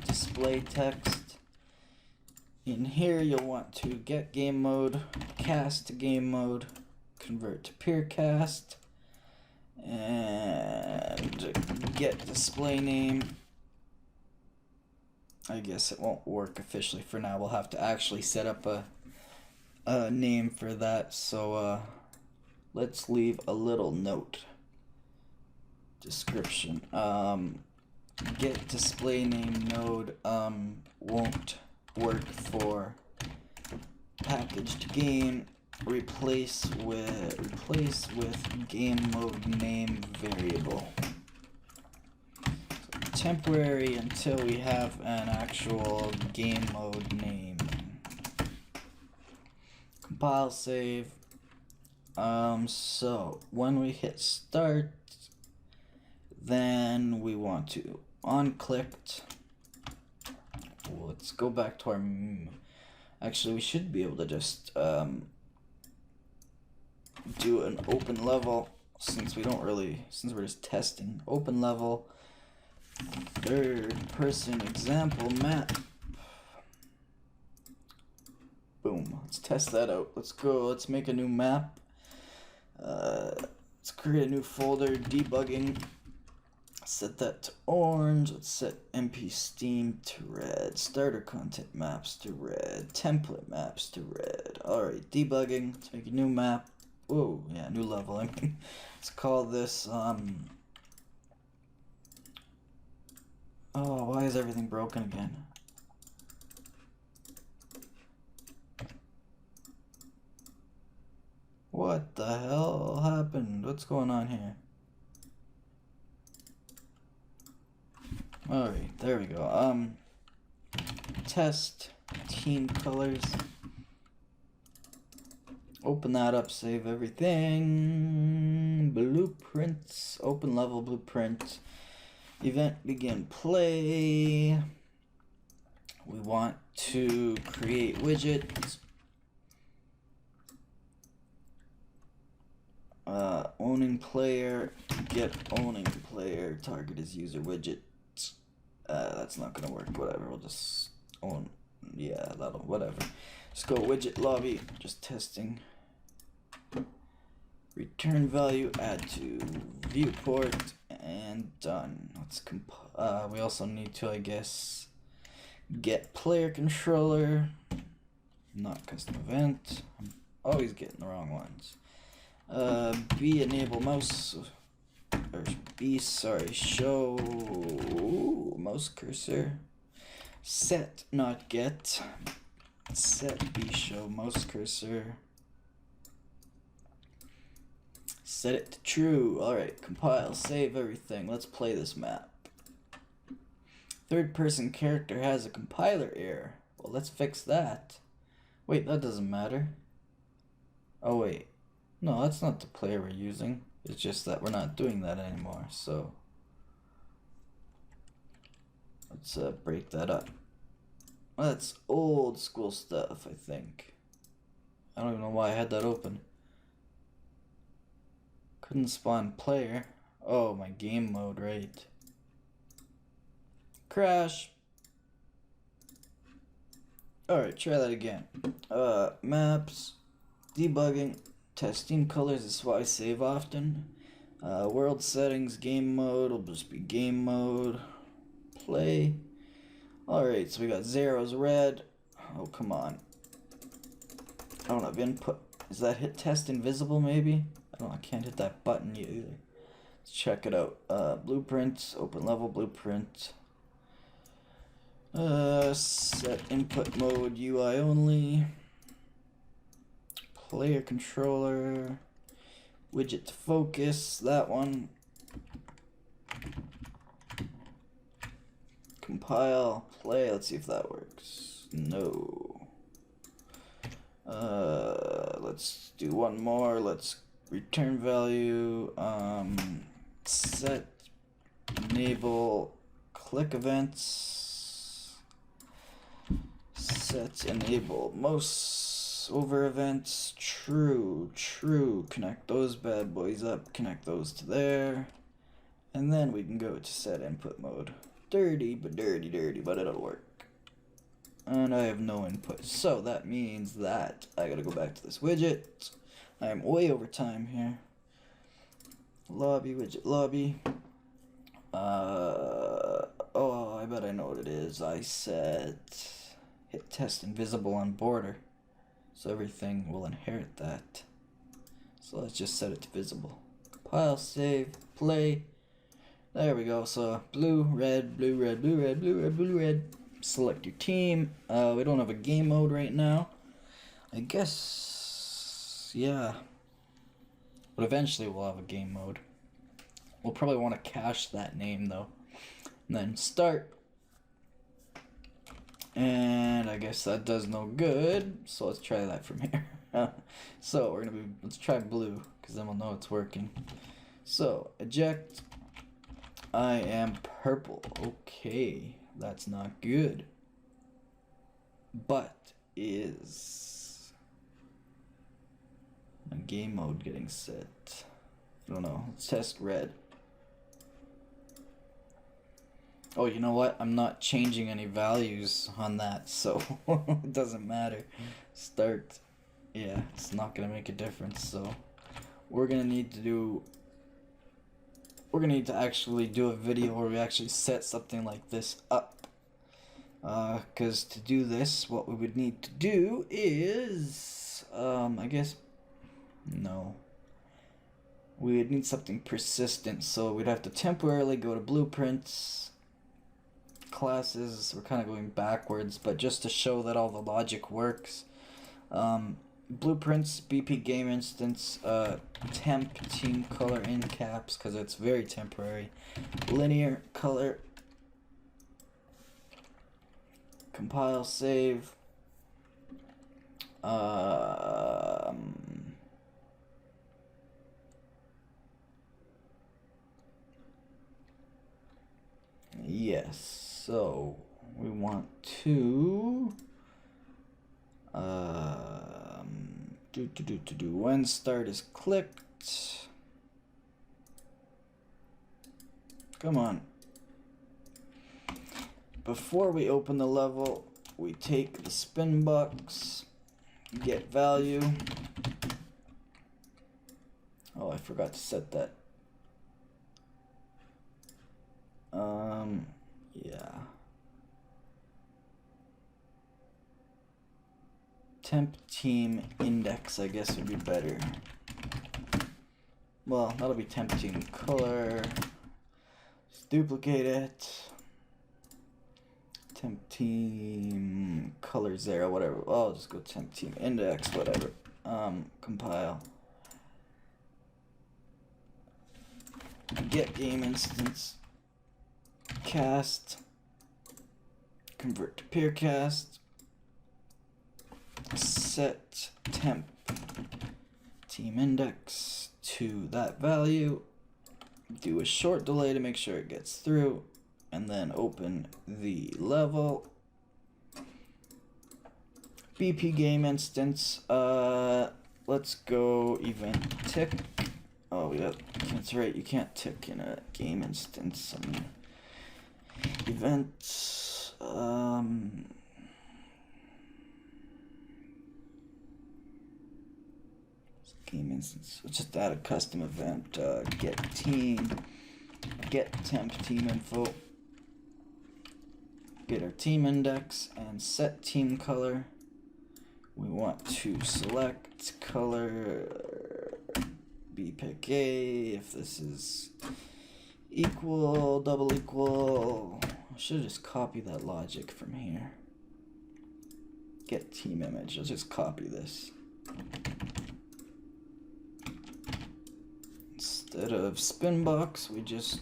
display text. In here you'll want to get game mode, cast to game mode, convert to pure cast, and get display name. I guess it won't work officially for now. We'll have to actually set up a name for that. So let's leave a little note. Description. Get display name node won't work for packaged game. Replace with game mode name variable. So temporary until we have an actual game mode name. Compile, save. So when we hit start, then we want to on-clicked. Let's go back to our. Actually, we should be able to just do an open level since we're just testing. Open level, third person example map. Boom. Let's test that out. Let's go. Let's make a new map. Let's create a new folder, debugging. Set that to orange. Let's set MP Steam to red. Starter content maps to red. Template maps to red. Alright, debugging. Let's make a new map. Whoa, yeah, new level. I mean, let's call this, oh, why is everything broken again? What the hell happened? What's going on here? Alright, there we go. Test team colors. Open that up, save everything. Blueprints, open level blueprint. Event begin play. We want to create widget. Owning player, get owning player, target is user widget. That's not gonna work, whatever, we'll just own, yeah, that'll, whatever. Let's go widget lobby, just testing. Return value, add to viewport, and done. Let's we also need to, I guess, get player controller, not custom event. I'm always getting the wrong ones. B enable mouse, or B, sorry, show mouse cursor. Set, not get. Set B show mouse cursor. Set it to true. Alright, compile, save everything. Let's play this map. Third person character has a compiler error. Well, let's fix that. Wait, that doesn't matter. Oh wait, no, that's not the player we're using. It's just that we're not doing that anymore, so let's break that up. That's old school stuff, I think. I don't even know why I had that open. Couldn't spawn player. Oh, my game mode, right. Crash. Alright, try that again. Maps, debugging, testing colors is what I save often. World settings, game mode will just be game mode. Play. Alright, so we got zeros red. Oh, come on. I don't have input. Is that hit test invisible maybe? I can't hit that button either. Let's check it out. Blueprint, open level blueprint. Set input mode UI only. Player controller. Widget to focus, that one. Compile, play, let's see if that works. No. Let's do one more. Let's return value. Set enable click events. Set enable most over events. True. Connect those bad boys up. Connect those to there. And then we can go to set input mode. Dirty, but it'll work. And I have no input, so that means that I gotta go back to this widget. I am way over time here. Lobby, widget, lobby. Oh, I bet I know what it is. I set hit test invisible on border, so everything will inherit that. So let's just set it to visible. Compile, save, play. There we go. So blue, red, blue, red, blue, red, blue, red, blue, red. Select your team. We don't have a game mode right now. I guess, yeah. But eventually we'll have a game mode. We'll probably want to cache that name though. And then start. And I guess that does no good. So let's try that from here. So let's try blue, because then we'll know it's working. So eject. I am purple. Okay, that's not good. But is a game mode getting set? I don't know. Let's test red. Oh, you know what? I'm not changing any values on that, so it doesn't matter. Start. Yeah, it's not gonna make a difference. So we're gonna need to actually do a video where we actually set something like this up. Because to do this, what we would need to do is, I guess, no. We would need something persistent, so we'd have to temporarily go to blueprints, classes. We're kind of going backwards, but just to show that all the logic works. Blueprints, BP game instance, temp team color in caps because it's very temporary. Linear color. Compile, save. Yes, so we want to when start is clicked. Come on. Before we open the level, we take the spin box, get value. Oh, I forgot to set that. Yeah. Temp team index, I guess, would be better. Well, that'll be temp team color. Just duplicate it. Temp team color 0, whatever. Oh, I'll just go temp team index, whatever. Compile. Get game instance. Cast. convert to peercast, set temp team index to that value, do a short delay to make sure it gets through, and then open the level. BP game instance, let's go event tick. Oh, yeah, that's right, you can't tick in a game instance. I mean, event, game instance, let's just add a custom event, get temp team info, get our team index, and set team color. We want to select color bpick if this is equal, double equal. I should just copy that logic from here. Get team image, I'll just copy this. Instead of spin box, we just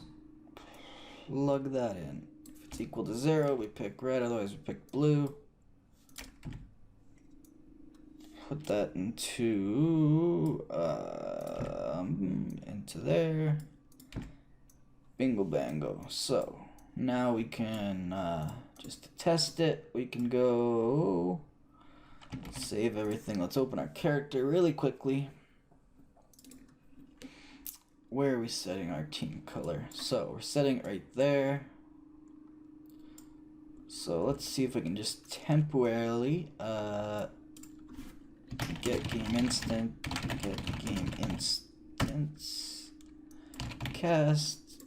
plug that in. If it's equal to 0, we pick red, otherwise we pick blue. Put that into there. Bingo bango. So now we can just to test it, we can go save everything. Let's open our character really quickly. Where are we setting our team color? So we're setting it right there. So let's see if we can just temporarily get game instance cast,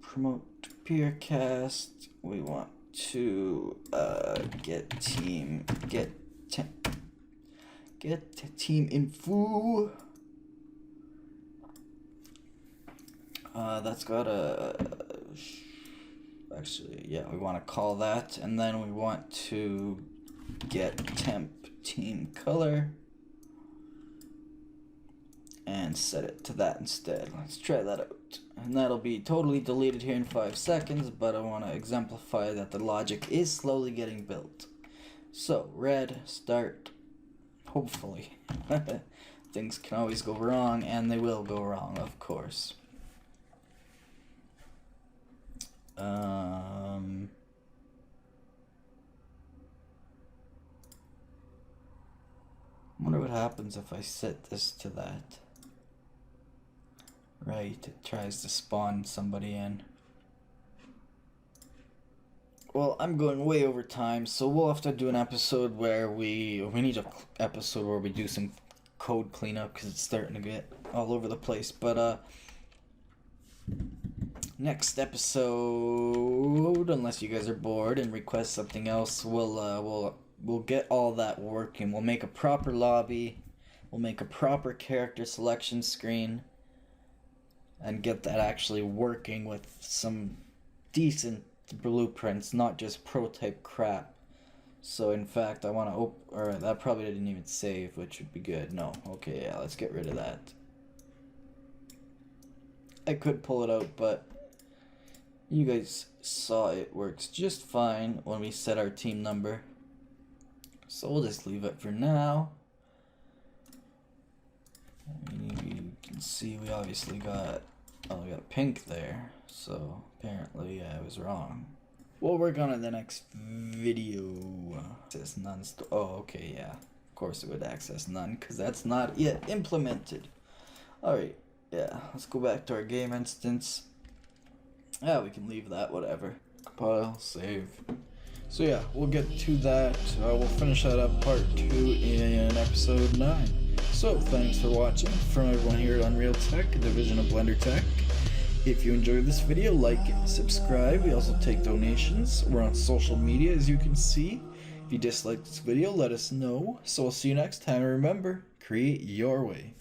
promote to peer cast. We want to get team info. That's got a actually, yeah, we want to call that, and then we want to get temp team color and set it to that instead. Let's try that out, and that'll be totally deleted here in 5 seconds, but I want to exemplify that the logic is slowly getting built. So red, start, hopefully. Things can always go wrong, and they will go wrong, of course. Wonder what happens if I set this to that. Right, it tries to spawn somebody in. Well, I'm going way over time, so we'll have to do an episode where we need an episode where we do some code cleanup because it's starting to get all over the place. But next episode, unless you guys are bored and request something else, we'll get all that working. We'll make a proper lobby, we'll make a proper character selection screen, and get that actually working with some decent blueprints, not just prototype crap. So in fact, I want to or that probably didn't even save, which would be good. No, okay, yeah, let's get rid of that. I could pull it out, but you guys saw it works just fine when we set our team number. So we'll just leave it for now. You can see we obviously got, oh, we got pink there, so apparently I was wrong. We'll work on it in the next video. Access none. Oh, okay, yeah. Of course it would access none, because that's not yet implemented. Alright, yeah, let's go back to our game instance. Yeah, we can leave that, whatever. Compile, save. So yeah, we'll get to that. We'll finish that up part 2 in episode 9. So thanks for watching from everyone here at UnrealTek, a division of BlenderTek. If you enjoyed this video, like it, subscribe. We also take donations. We're on social media, as you can see. If you disliked this video, let us know. So we'll see you next time. And remember, create your way.